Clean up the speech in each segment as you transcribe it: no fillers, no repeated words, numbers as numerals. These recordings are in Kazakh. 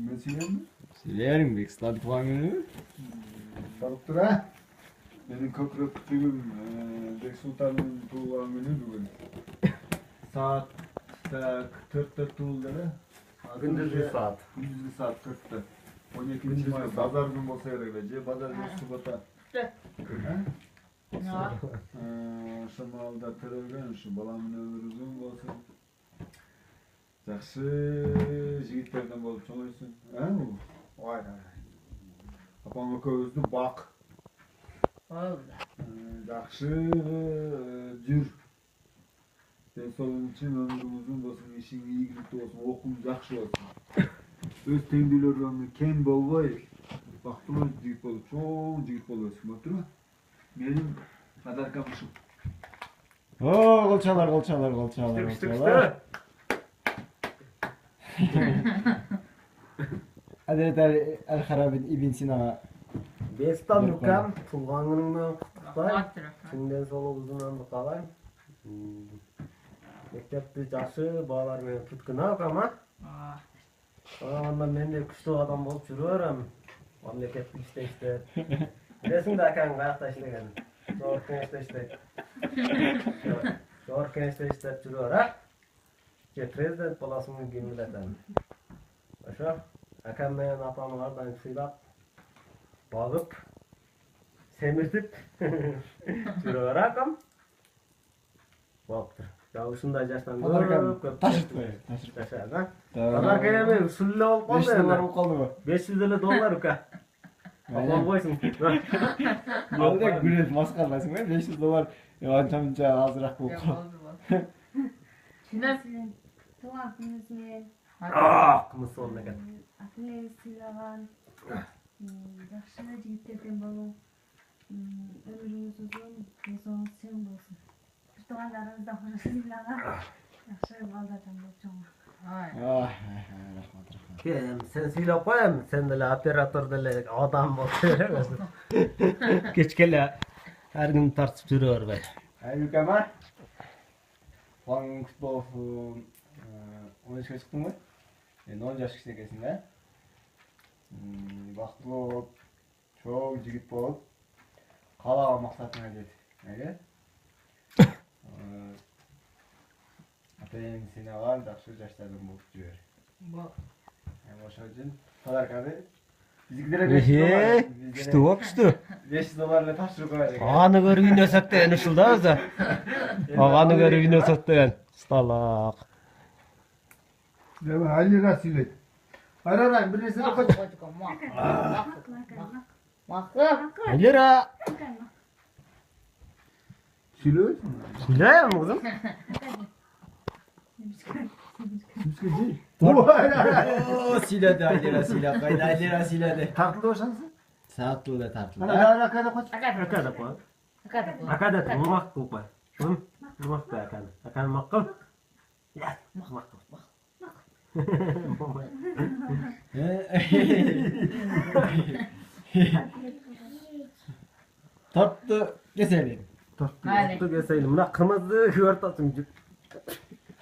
Ne söyleyeyim? Söylerim Bek, stadı tuğan günü. Sarıp dur ha. Benim köprü kütüğüm Bek Sultan'ın tuğan günü bugün. Saat 4'te tuğulları. Gündüzgü saat. Gündüzgü saat 4'te. 12. May pazar gün bolsa gerekecek. Pazar günü subata. Şamalda terörgen şu balamın ömrü uzun bolsun. Жақсы жігіттерден болып чоңойсың. Ой. Апаң экөөбүздү бак. Жақсы жүр. Денсаулығың үшін өмірің ұзын болсын, ишиң ийгиликтүү болсын, окуң жакшы болсын. Өз теңдүүлөрүңө кем болбой, бактылуу жигит болуп, чоң жигит болуп өсүң, болуптурбу? Менин подаркам ушу. Колчалар. Hazreti El-Harabi İbn Sina'ga Бестан Нукам, туған күніңмен құттықтай. Сенден солығызынан қалай. Мектепті жашы балалармен түткіна оқама. Онда мен де күшті адам болып жүріп өрем. Мемлекеттік іште істеп. Білесің де әкәң қаяқта іштеген. Жауыр кеңесте істеп. Жауыр кеңесте істеп жүріп өрем. Президент боласың кемелетем. Ошо, әкәм менен апамы ардан сыйлап, багып, семиртип жүріп өрем. Болуптур. Ушундай жаштан көп taşırtmayı. жашады, а? Подарка эми ушул эле болуп калды. $5 болуп калдыбы? $500 ука. Алган койсуң. Алда күрөт маскарлайсың ба? $500 анча-мынча азыраак болуп калды. Туған күніңізге Кымыз болду экен. ата-энеңиз сыйлаған жақсы жігіттерден болу, өміріңіз ұзын, денсаулығыңыз тең болсын. Туғандарыңызда сыйлаған жақсы балдардан болып чоңойсуң. Рахмат. Кем, сен сыйлап коем, сен деле оператор деле адам болуп беребиз. Кечке эле ар күн тартып жүрө бербей. Аюкама. Туған күт болып 10 yaşa çıktın mı? 10 yaş ekesин да? Бактылуу болуп, чоң жигит болуп, каалаган максатыңа жет. Ата-энеңди сыйнаган жакшы жаштардан болуп жүрөр. Ошол үчүн подарканы биздикилерге Күчтүү болуп күчтүү. $500 эле тапшырып коет экен. Аны көрүп үйнөсөк деген ушул да өзү. Аны көрүп үйнөсөк деген. Сталак. Ali Rasul'et. Araran bir nesine koç. Элера. Sülüyor. Сүйлөйм кызым. Kimse değil. Siledi Aylera siledi. Kaydı Aylera siledi. Tatlı olsansın. Saatlı da tatlı. Ana daha rakada koç. Акада кой. Акада турмак кылып кой. Турмак да акада. Акада маккыл. Я, маккыл. Tatlı keselim. Татты кесейлим. Мына кырмызы көртасың.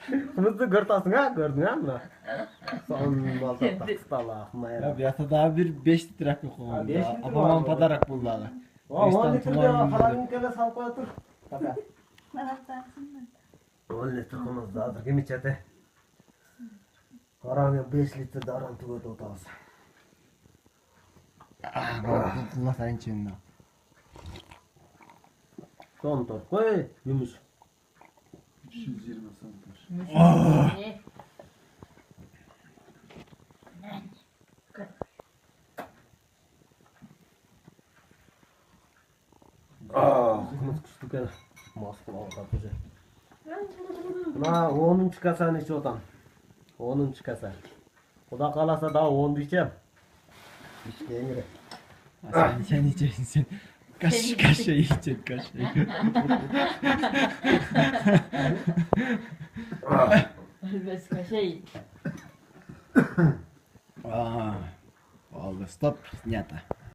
Кырмызы көртасың, а? Көрдүң, а? Мына. Сон балда сталак. Ya bir hafta daha bir 5 litre koyalım. Babamın padarak buldu abi. О, халаныкеле салып кое тур. Така. 10 литр кымызды азыр ким ичет? Караң 5 литр даран түгөт отабыз. Kullasayın şimdi. Son tor koy, gümüş. 320 santim. Kımız küçtük el. Maskul aldı bize. Mına 10. kasanı içi otam. 10. kasa. Kuda kalasa daha 10 içem. İşte engire. Sen yiyeceksin sen. Kaş yiyeceksin kaş. Bez kaşe. Oldu stop снято.